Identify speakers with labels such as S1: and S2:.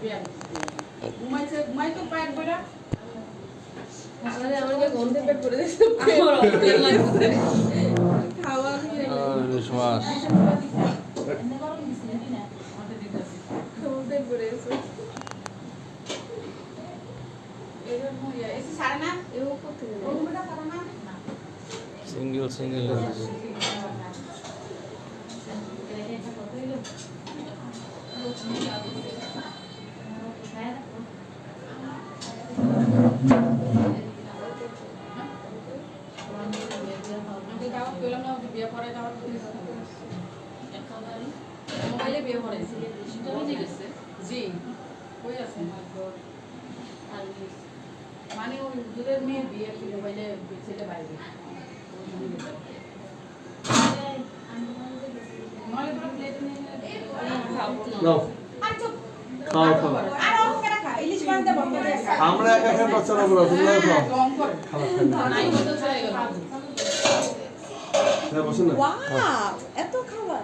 S1: ঘুমাই তো পায় বড়া
S2: আরে আমাকে গন্ধে পেট ভরে দিয়েছে খাওয়া নিয়ে
S3: রেশমাস
S2: পেট ভরে গেছে
S3: সিঙ্গেল সিঙ্গেল
S1: মোবাইলে বিয়ে করেছি জি কই আছে মানে ওই দুধের মেয়ে বিয়ে মোবাইলে ছেলে বাইরে মোবাইলে পুরো প্লেট নিয়ে
S4: নাও খাও খাও
S1: আর ও কেন খা ইলিশ মাছ দে বন্ধ করে
S4: আমরা একা একা বাচ্চারা বড় তোমরা খাও
S1: কম করে
S4: খাবার খাই না
S1: নাই মতো চলে গেল
S4: হ্যাঁ বসুন না
S2: ওয়াও এত খাবার